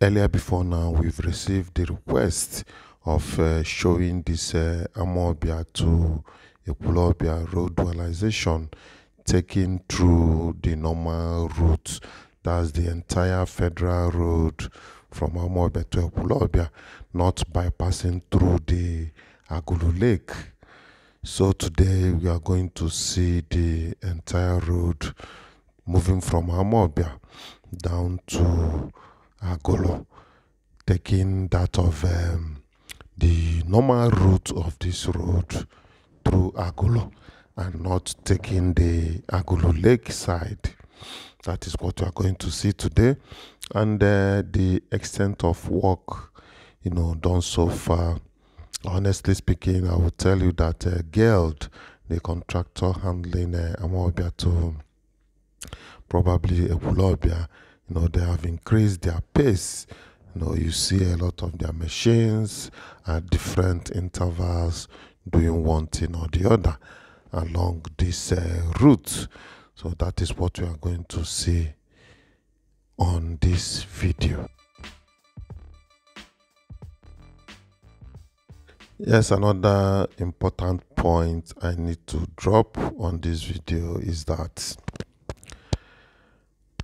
Earlier before now, we've received the request of showing this Amawbia-Agulu-Ekwulobia road dualization taken through the normal route. That's the entire federal road from Amawbia to Ekwulobia, not bypassing through the Agulu Lake. So today we are going to see the entire road moving from Amawbia down to Agulu, taking that of the normal route of this road through Agulu and not taking the Agulu Lake side. That is what we are going to see today, and the extent of work done so far. Honestly speaking, I will tell you that GELD, the contractor handling Amawbia to probably Ekwulobia, they have increased their pace. You see a lot of their machines at different intervals doing one thing or the other along this route. So that is what we are going to see on this video. Yes, another important point I need to drop on this video is that,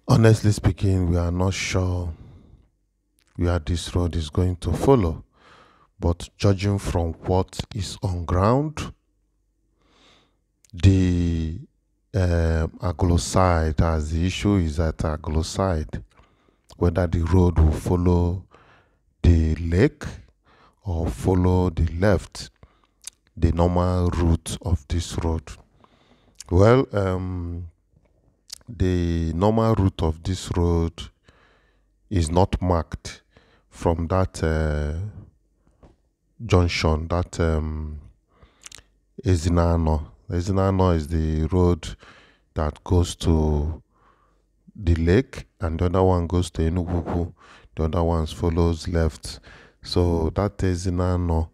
honestly speaking, we are not sure where this road is going to follow, but judging from what is on ground, the Agulu side, as the issue is at Agulu side, whether the road will follow the lake or follow the left, the normal route of this road. Well, the normal route of this road is not marked from that junction, that Ezinano. Ezinano is the road that goes to the lake, and the other one goes to Enugu. The other one follows left. So that Ezinano,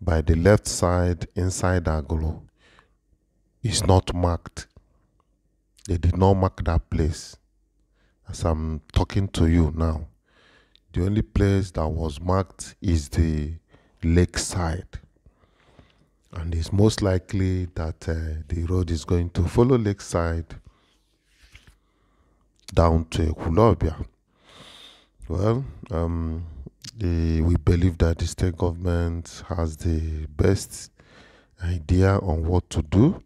by the left side inside Agulu, is not marked. They did not mark that place. As I'm talking to you now, the only place that was marked is the lake side. And it's most likely that the road is going to follow lake side down to Ekwulobia. Well, we believe that the state government has the best idea on what to do.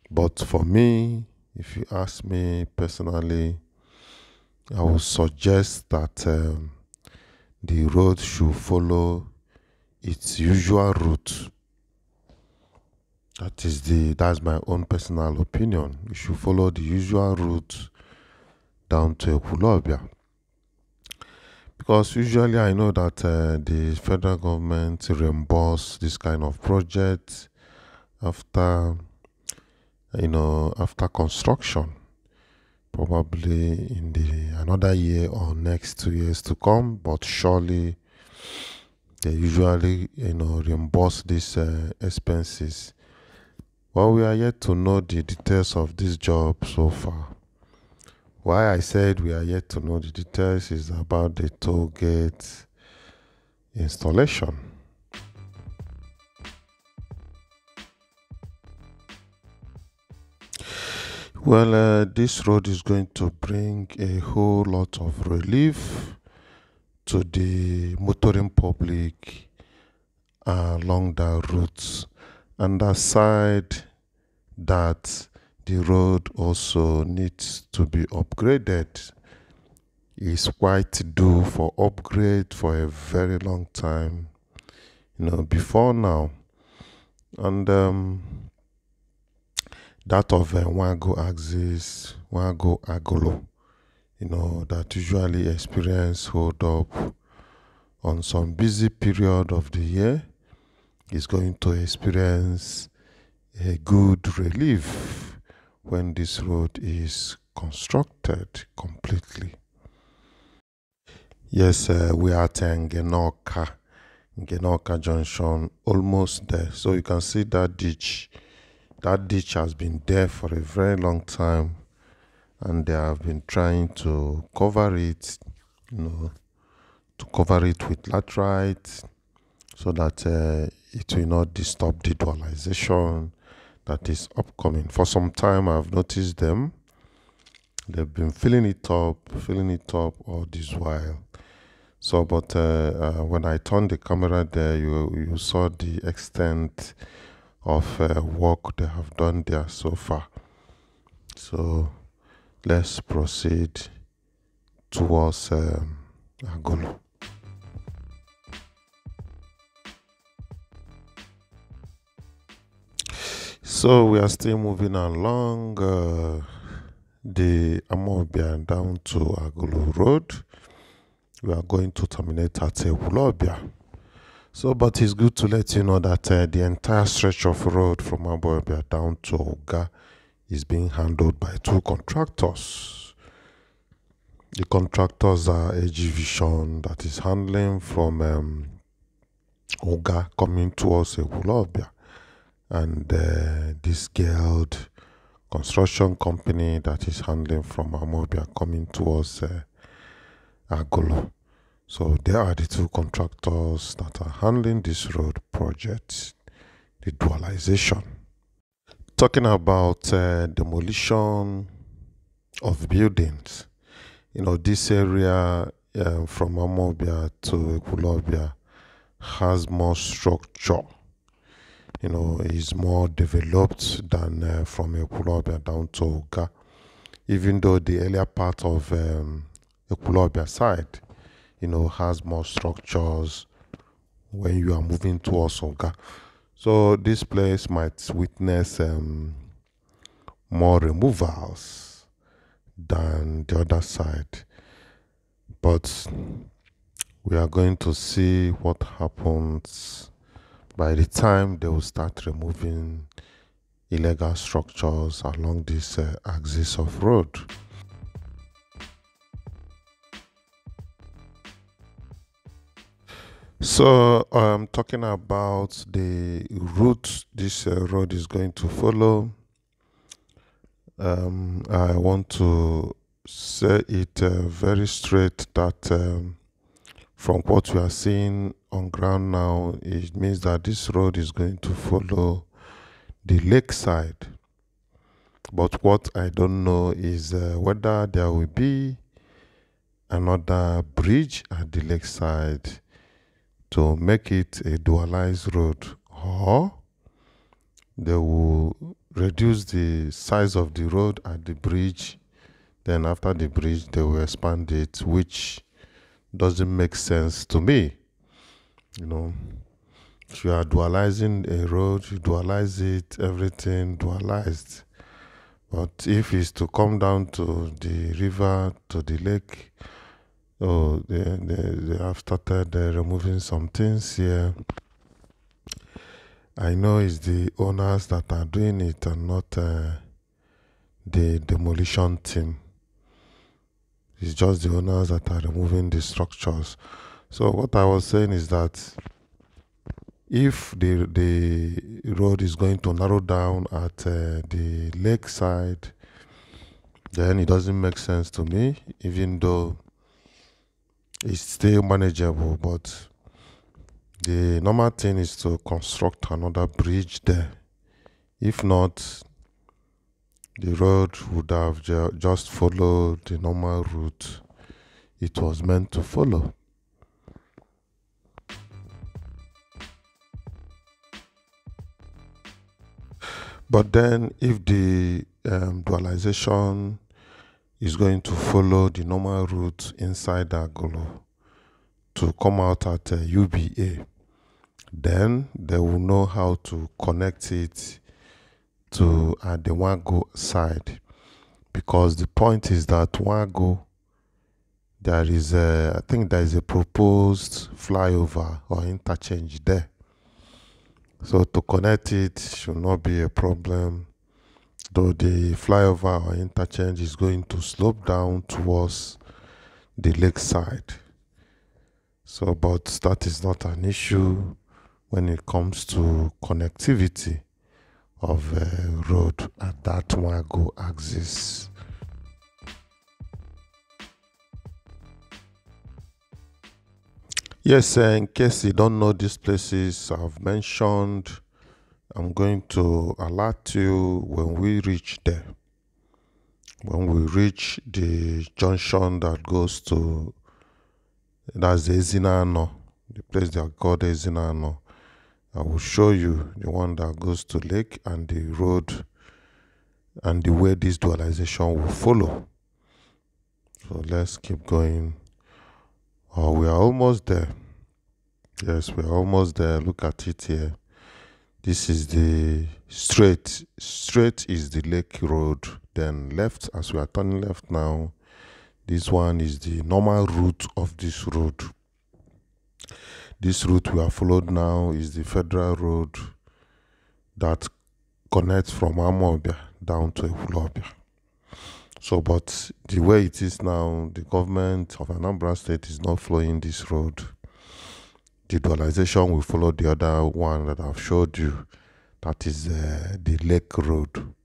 But for me, if you ask me personally, I would suggest that the road should follow its usual route. That's my own personal opinion. We should follow the usual route down to Ekwulobia. Because usually I know that the federal government reimburse this kind of project after construction, probably in another year or next 2 years to come, but surely they usually reimburse these expenses. Well, we are yet to know the details of this job so far. Why I said we are yet to know the details is about the toll gate installation. Well, this road is going to bring a whole lot of relief to the motoring public along the routes. And aside that, the road also needs to be upgraded. It's quite due for upgrade for a very long time, before now. And that of Wango axis, Wango Agulu, that usually experience hold up on some busy period of the year, is going to experience a good relief when this road is constructed completely. Yes, we are at Ngenoka Junction, almost there. So you can see that ditch. That ditch has been there for a very long time, and they have been trying to cover it, to cover it with laterite so that it will not disturb the dualization that is upcoming. For some time, I've noticed them. They've been filling it up all this while. So, but when I turned the camera there, you saw the extent of work they have done there so far. So, let's proceed towards Agulu. So we are still moving along the Amawbia down to Agulu Road. We are going to terminate at Ekwulobia. So, but it's good to let you know that the entire stretch of road from Amawbia down to Awka is being handled by two contractors. The contractors are AG Vision, that is handling from Awka coming towards Ekwulobia, and this Guild construction company that is handling from Amawbia coming towards Agulu. So there are the two contractors that are handling this road project, the dualization. Talking about demolition of buildings, this area from Amawbia to Ekwulobia has more structure. Is more developed than from Ekwulobia down to Awka, even though the earlier part of Ekwulobia side, has more structures when you are moving towards Awka. So this place might witness more removals than the other side. But we are going to see what happens by the time they will start removing illegal structures along this axis of road. So talking about the route this road is going to follow, I want to say it very straight that from what we are seeing on ground now, it means that this road is going to follow the lakeside. But what I don't know is whether there will be another bridge at the lakeside to make it a dualized road, or they will reduce the size of the road at the bridge, then after the bridge they will expand it, which doesn't make sense to me. If you are dualizing a road, you dualize it, everything dualized. But if it's to come down to the river, to the lake, they have started removing some things here. I know it's the owners that are doing it and not the demolition team. It's just the owners that are removing the structures. So what I was saying is that if the road is going to narrow down at the lakeside, then it doesn't make sense to me, even though it's still manageable. But the normal thing is to construct another bridge there. If not, the road would have just followed the normal route it was meant to follow. But then if the dualization is going to follow the normal route inside Agulu to come out at UBA, then they will know how to connect it to the Wango side, because the point is that Wango, I think there is a proposed flyover or interchange there. So to connect it should not be a problem, though the flyover or interchange is going to slope down towards the lakeside. So, but that is not an issue when it comes to connectivity of a road at that Wango axis. Yes, in case you don't know these places I've mentioned, I'm going to alert you when we reach there. When we reach the junction that goes to, that's the Ezinano, the place they are called Ezinano. I will show you the one that goes to Lake and the road and the way this dualization will follow. So let's keep going. Oh, we are almost there. Yes, we are almost there. Look at it here. This is the straight. Straight is the Lake Road. Then left, as we are turning left now, this one is the normal route of this road. This route we are followed now is the federal road that connects from Amawbia down to Ekwulobia. So, but the way it is now, the government of Anambra State is not flowing this road. The dualization will follow the other one that I've showed you. That is the Lake Road.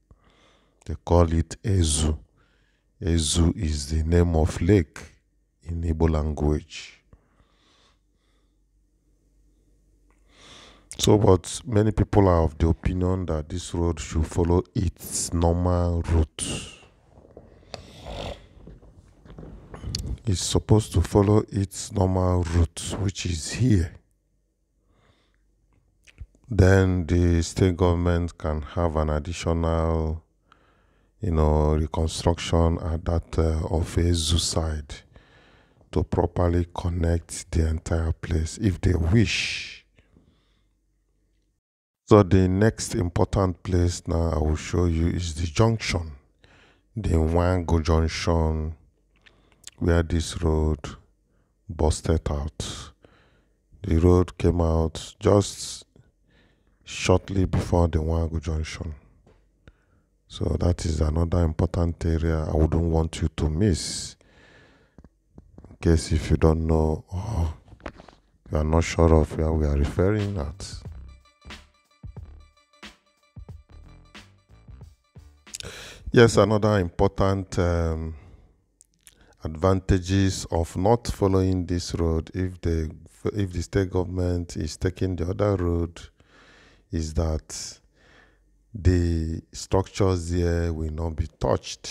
They call it Ezu. Ezu is the name of lake in Igbo language. So, but many people are of the opinion that this road should follow its normal route. It's supposed to follow its normal route, which is here. Then the state government can have an additional, reconstruction at that of Ezu side to properly connect the entire place if they wish. So the next important place now I will show you is the junction, the Wango Junction, where this road busted out. The road came out just shortly before the Wango Junction. So that is another important area I wouldn't want you to miss. In case if you don't know or you are not sure of where we are referring at. Yes, another important advantages of not following this road if the state government is taking the other road is that the structures here will not be touched.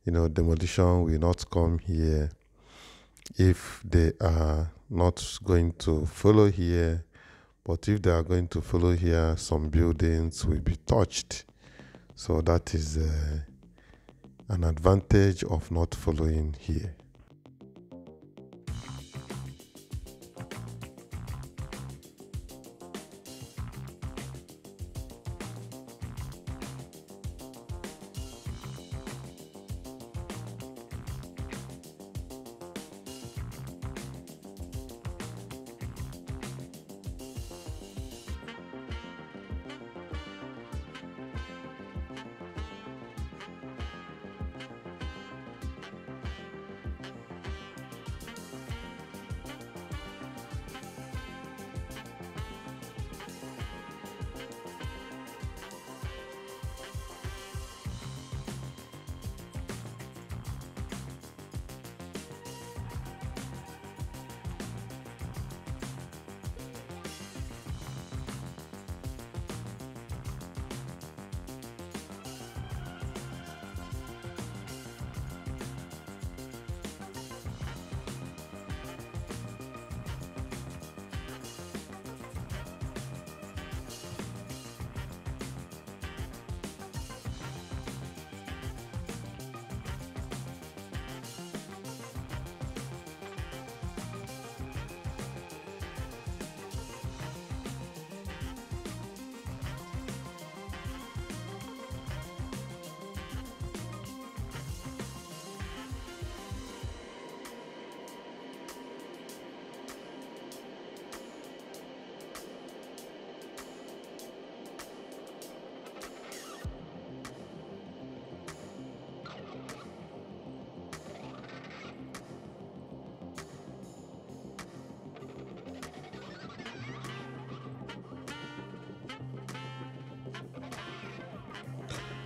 Demolition will not come here if they are not going to follow here. But if they are going to follow here, some buildings will be touched. So that is an advantage of not following here.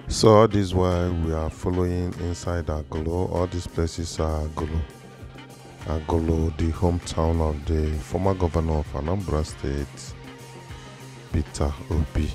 So all this while we are following inside Agulu, all these places are Agulu. Amawbia-Agulu, the hometown of the former governor of Anambra State, Peter Obi.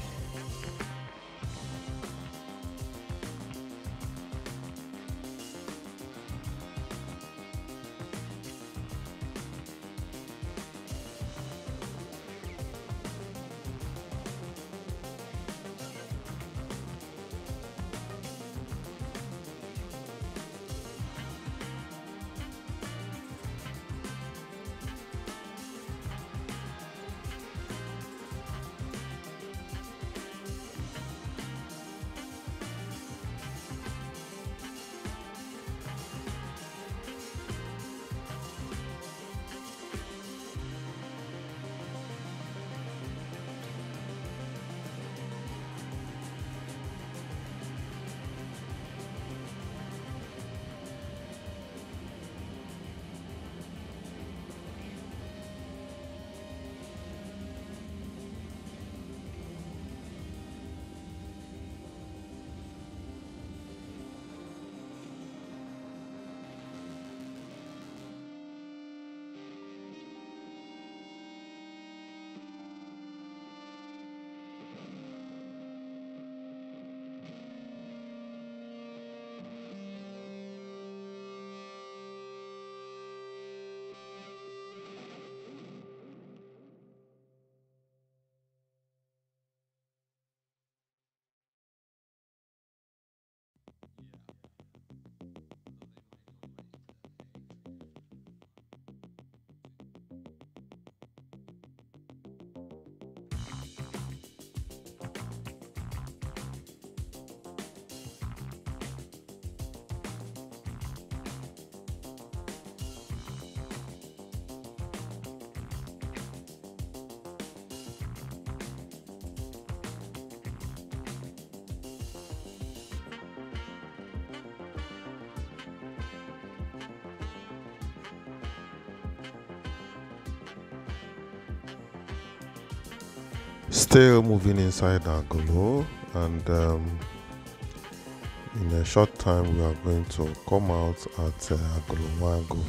Still moving inside Agulu, and in a short time we are going to come out at Agulu,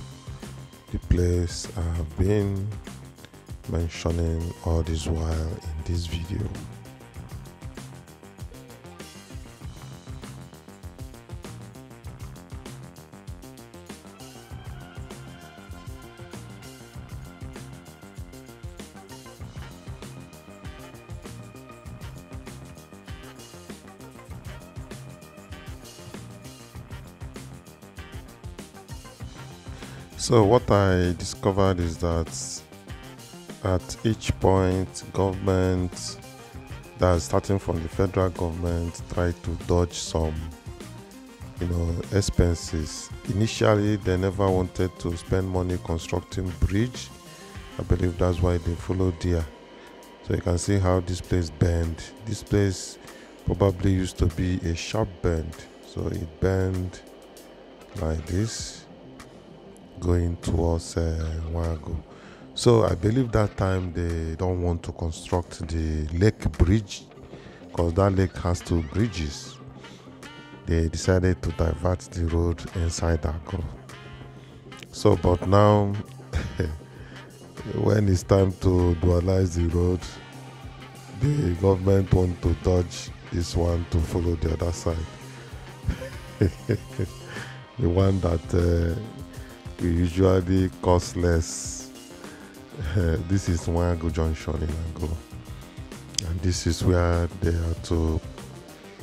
the place I have been mentioning all this while in this video. So what I discovered is that at each point, government, that's starting from the federal government, try to dodge some, expenses. Initially, they never wanted to spend money constructing bridge. I believe that's why they followed there. So you can see how this place bend. This place probably used to be a sharp bend, so it bend like this, going towards YangaLife. So I believe that time they don't want to construct the lake bridge because that lake has two bridges. They decided to divert the road inside Agulu. So but now when it's time to dualize the road, the government want to dodge this one to follow the other side. The one that we usually cost less. This is YangaLife Junction in Agulu, and this is where they are to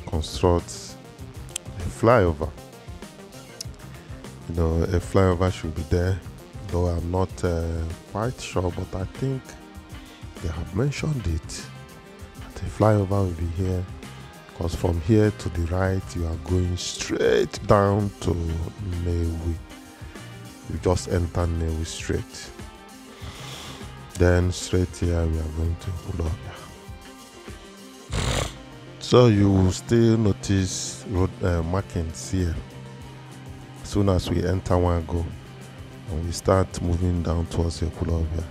construct a flyover. A flyover should be there, though I'm not quite sure, but I think they have mentioned it, that a flyover will be here, because from here to the right you are going straight down to Newi. You just enter Newi straight. Then straight here we are going to Ekwulobia. So you will still notice road markings here. As soon as we enter YangaLife and we start moving down towards Ekwulobia,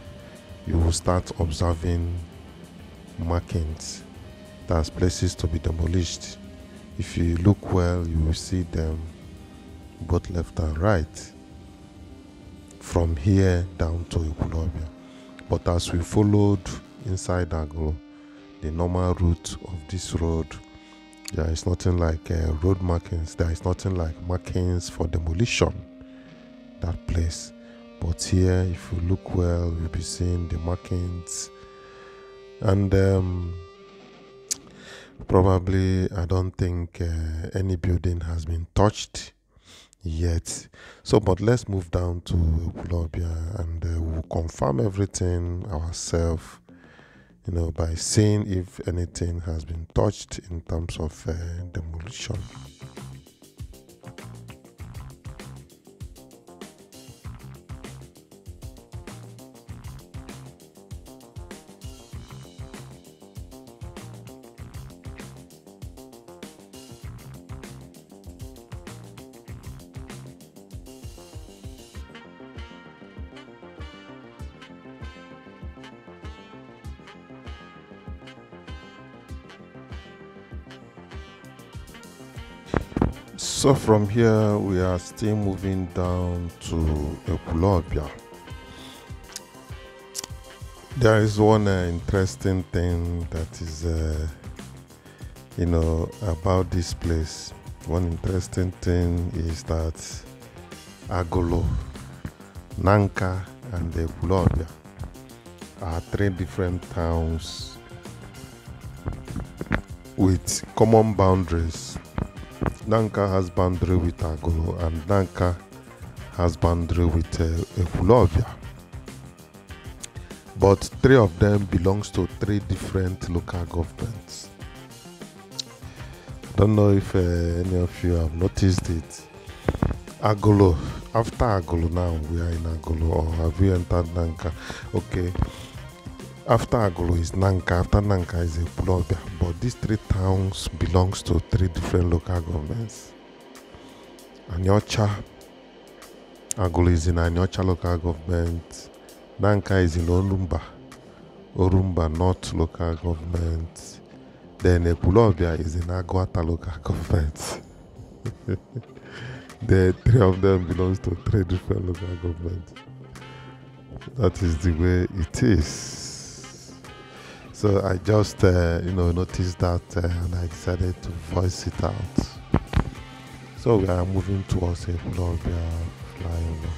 you will start observing markings. That's places to be demolished. If you look well, you will see them both left and right. from here down to Ekwulobia. But as we followed inside Agulu, the normal route of this road, there is nothing like road markings. There is nothing like markings for demolition, that place. But here, if you look well, you'll be seeing the markings. And probably, I don't think any building has been touched yet. So, but let's move down to Ekwulobia and we'll confirm everything ourselves, by seeing if anything has been touched in terms of demolition. So from here, we are still moving down to Ekwulobia. There is one interesting thing that is, about this place. One interesting thing is that Agulu, Nanka, and Ekwulobia are three different towns with common boundaries. Nanka has boundary with Agulu and Nanka has boundary with Ekwulobia. But three of them belongs to three different local governments. I don't know if any of you have noticed it. Agulu, after Agulu now, we are in Agulu, or have we entered Nanka? Okay. After Agulu is Nanka, after Nanka is Ekwulobia. But these three towns belongs to three different local governments. Anyocha, Agulu is in Anyocha local government. Nanka is in Orumba North local government. Then Ekwulobia is in Agwata local government. The three of them belongs to three different local governments. That is the way it is. So I just, noticed that and I decided to voice it out. So we are moving towards Ekwulobia flyover.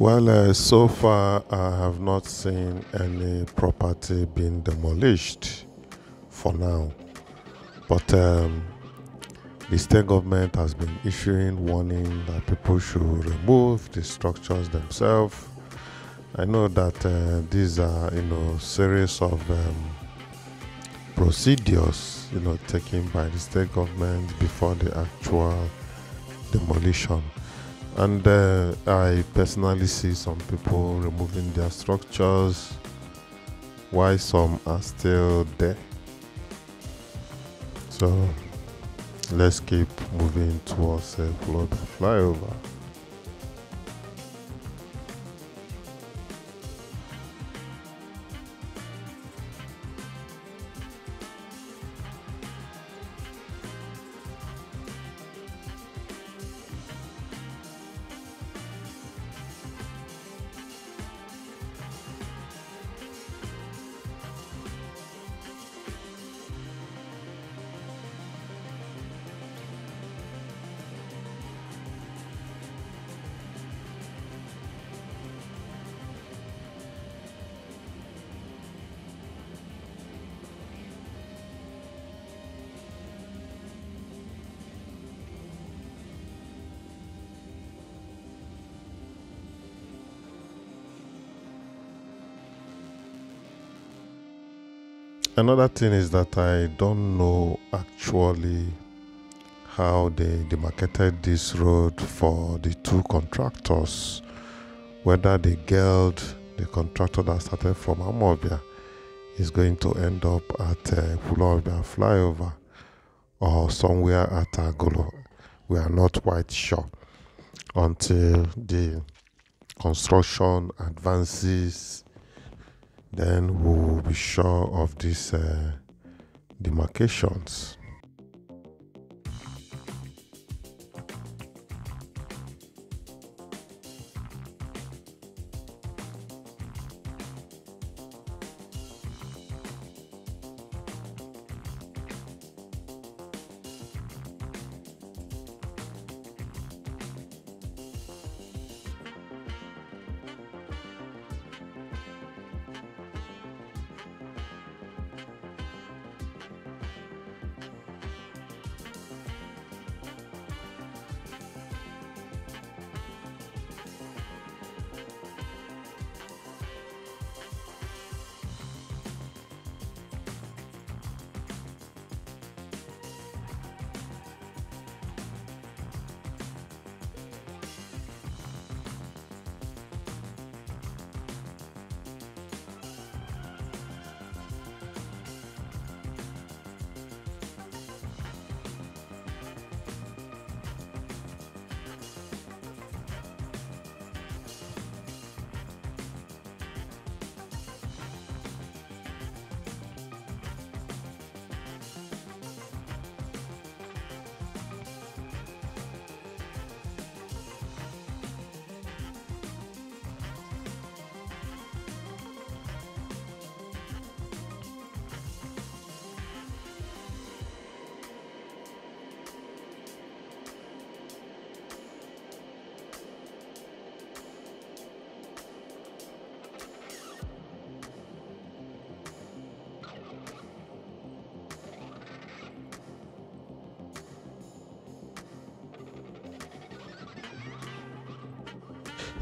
Well, so far I have not seen any property being demolished for now, but the state government has been issuing warning that people should remove the structures themselves. I know that these are, series of procedures, taken by the state government before the actual demolition. And I personally see some people removing their structures while some are still there. So let's keep moving towards a flyover. Another thing is that I don't know actually how they demarcated this road for the two contractors, whether the contractor that started from Amawbia, is going to end up at Ekwulobia flyover or somewhere at Agulu. We are not quite sure until the construction advances. Then we will be sure of these demarcations.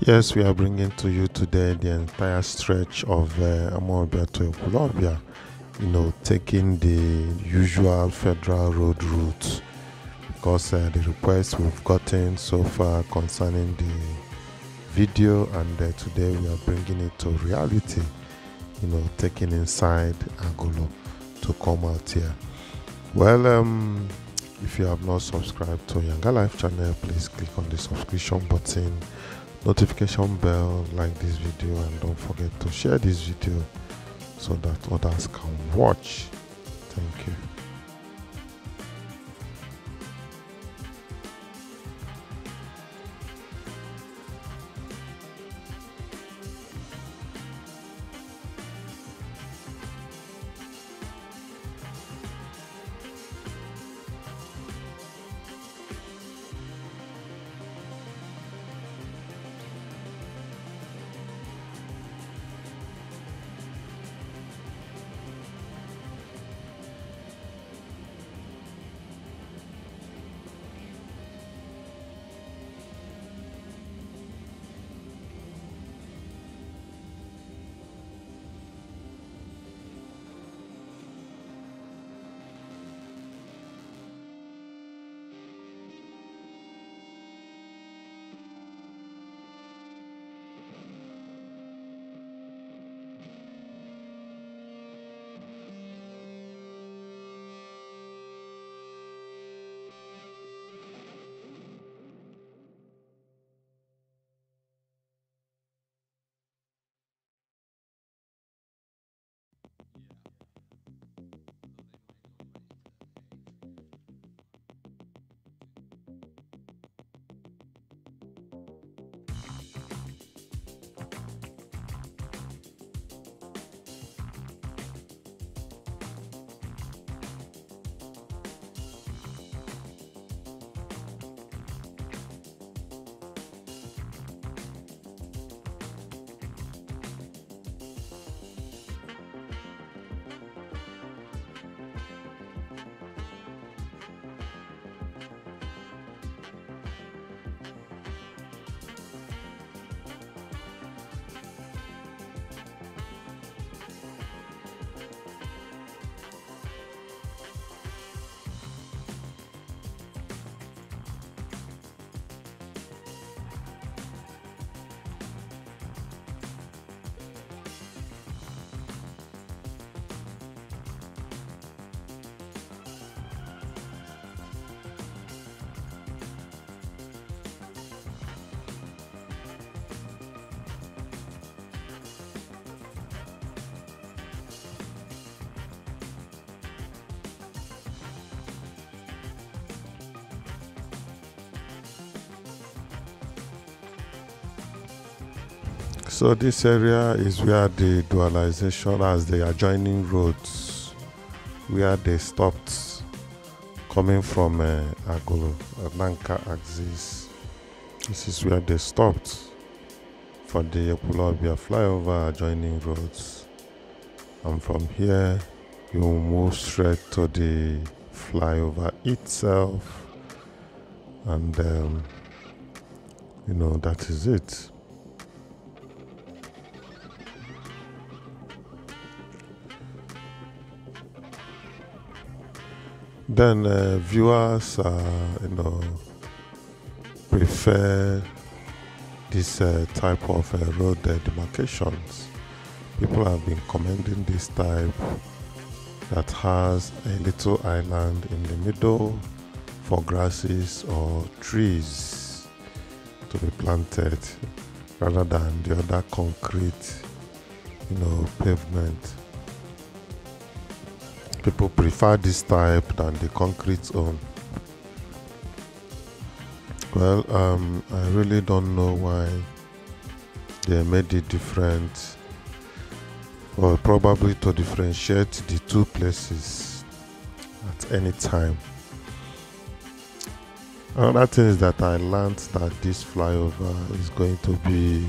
Yes, we are bringing to you today the entire stretch of Amawbia to Ekwulobia, taking the usual federal road route, because the requests we've gotten so far concerning the video, and today we are bringing it to reality, taking inside Agulu to come out here. Well, if you have not subscribed to YangaLife channel, please click on the subscription button, notification bell, like this video, and don't forget to share this video so that others can watch. Thank you. So this area is where the dualization as the adjoining roads where they stopped coming from Agulu axis. This is where they stopped for the Ekwulobia flyover adjoining roads, and from here you will move straight to the flyover itself, and that is it. Then viewers prefer this type of road demarcations. People have been commending this type that has a little island in the middle for grasses or trees to be planted rather than the other concrete pavement. People prefer this type than the concrete one. Well, I really don't know why they made it different, or probably to differentiate the two places at any time. Another thing is that I learned that this flyover is going to be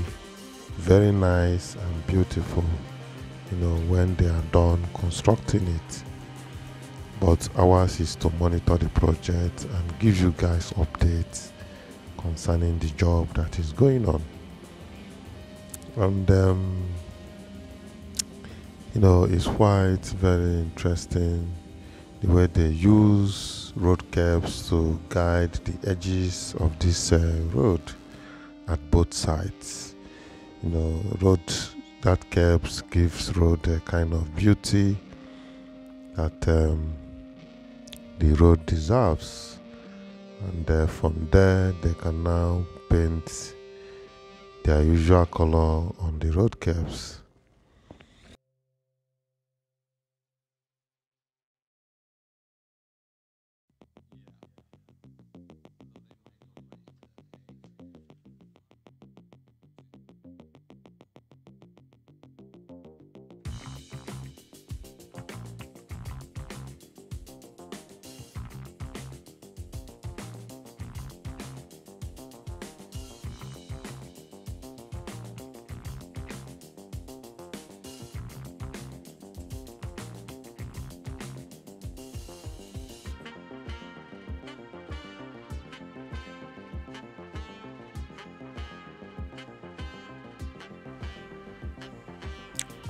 very nice and beautiful, when they are done constructing it. But ours is to monitor the project and give you guys updates concerning the job that is going on. And it's quite very interesting the way they use road curbs to guide the edges of this road at both sides. Road that curbs gives road a kind of beauty that the road deserves, and from there they can now paint their usual color on the road curbs.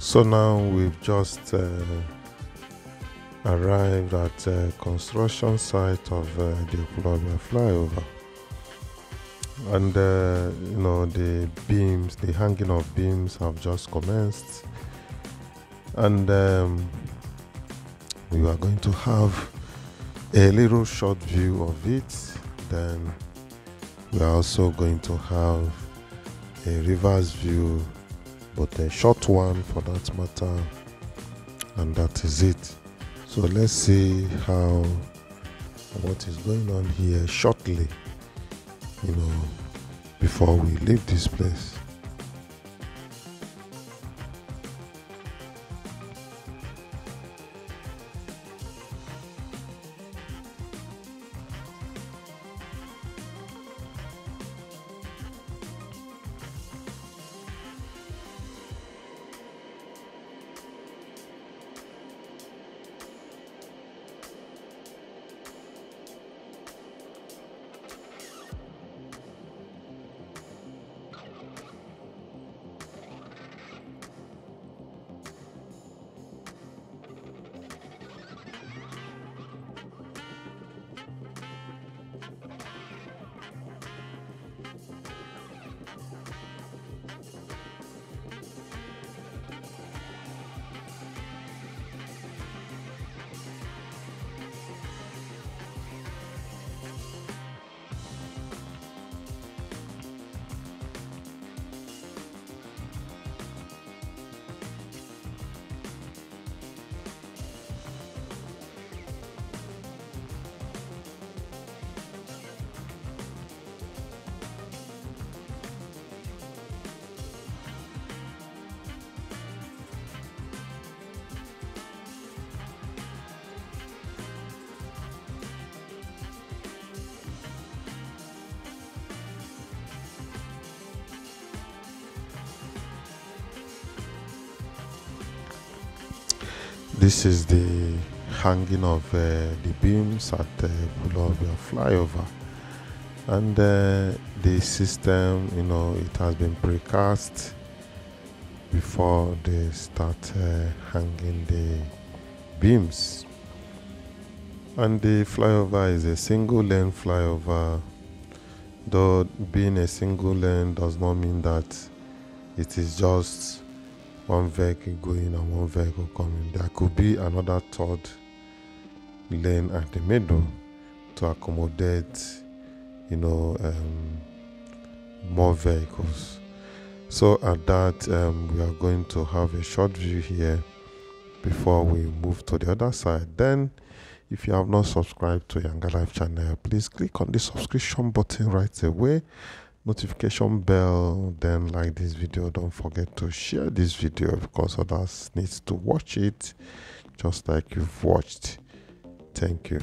So now we've just arrived at the construction site of the Ekwulobia flyover, and the beams, the hanging of beams have just commenced, and we are going to have a little short view of it. Then we are also going to have a reverse view, but a short one for that matter, and that is it. So let's see what is going on here shortly, before we leave this place. This is the hanging of the beams at the Ekwulobia flyover, and the system, it has been precast before they start hanging the beams. And the flyover is a single lane flyover, though being a single lane does not mean that it is just one vehicle going and one vehicle coming. There could be another third lane at the middle to accommodate more vehicles. So at that, we are going to have a short view here before we move to the other side. Then, if you have not subscribed to YangaLife channel, please click on the subscription button right away, notification bell, then like this video. Don't forget to share this video because others need to watch it just like you've watched. Thank you.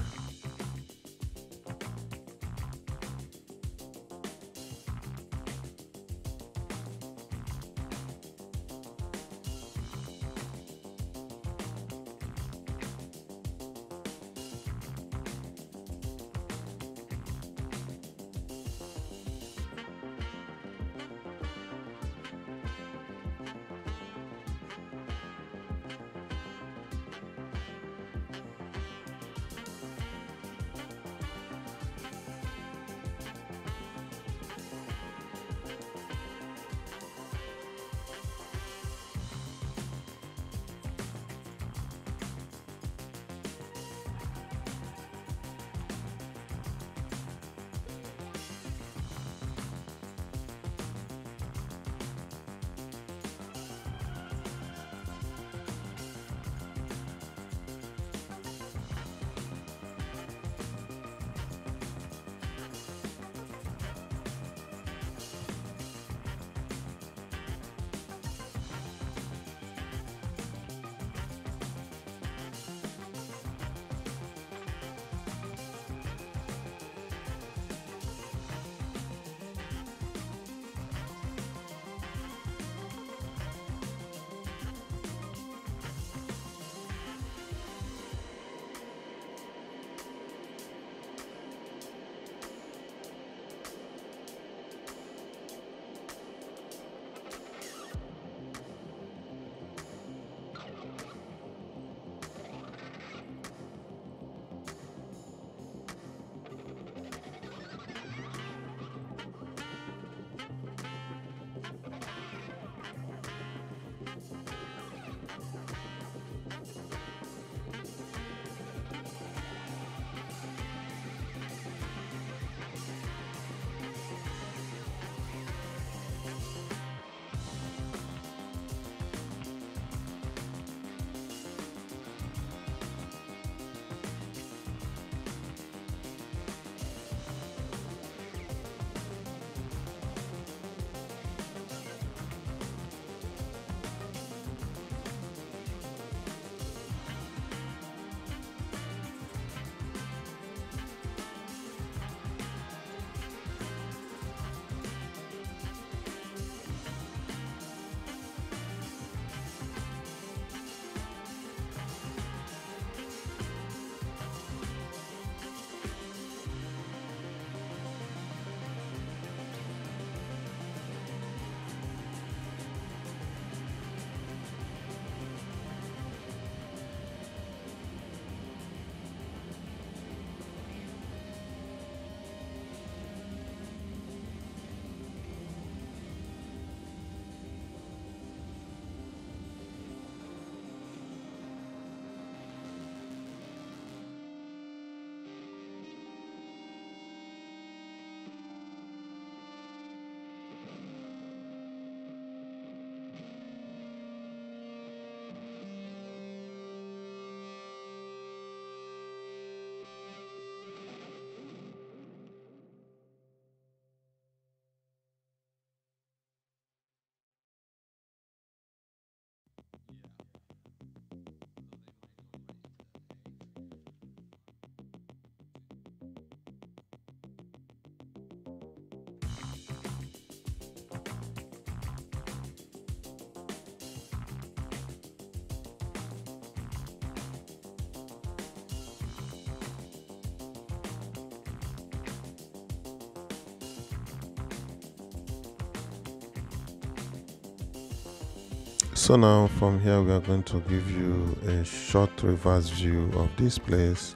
So now from here we are going to give you a short reverse view of this place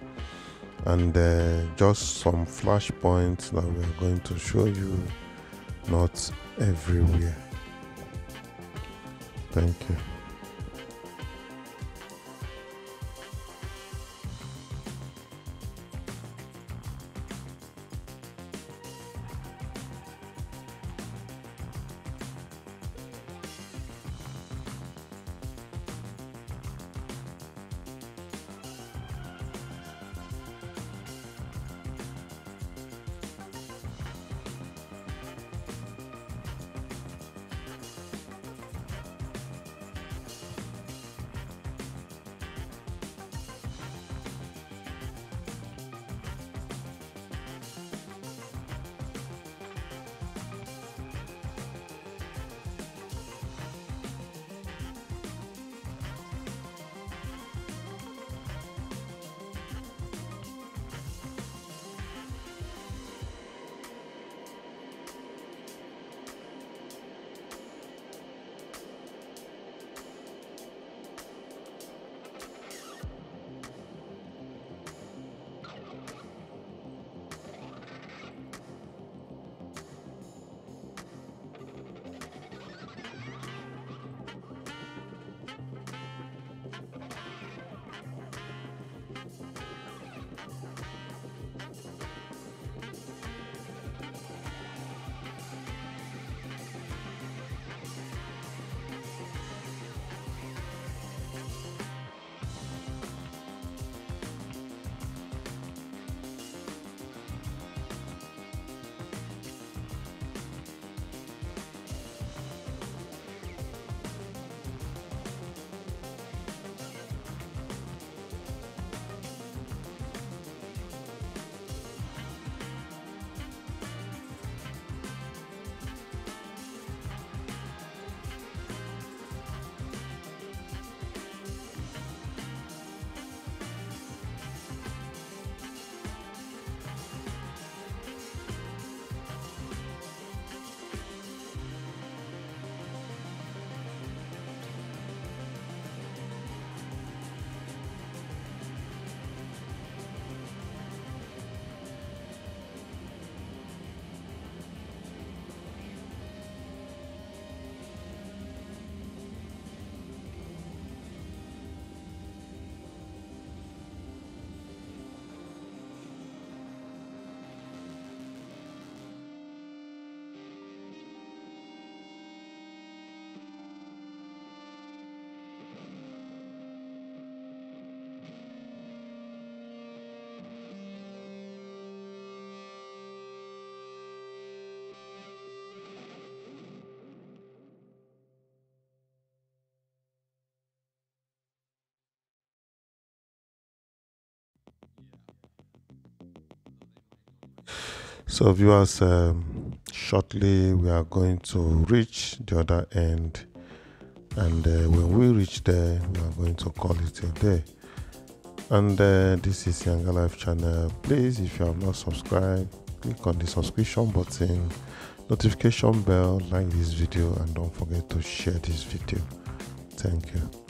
and just some flash points that we are going to show you, not everywhere. Thank you. So viewers, shortly we are going to reach the other end, and when we reach there we are going to call it a day. And this is YangaLife channel. Please, if you have not subscribed, click on the subscription button, notification bell, like this video, and don't forget to share this video. Thank you.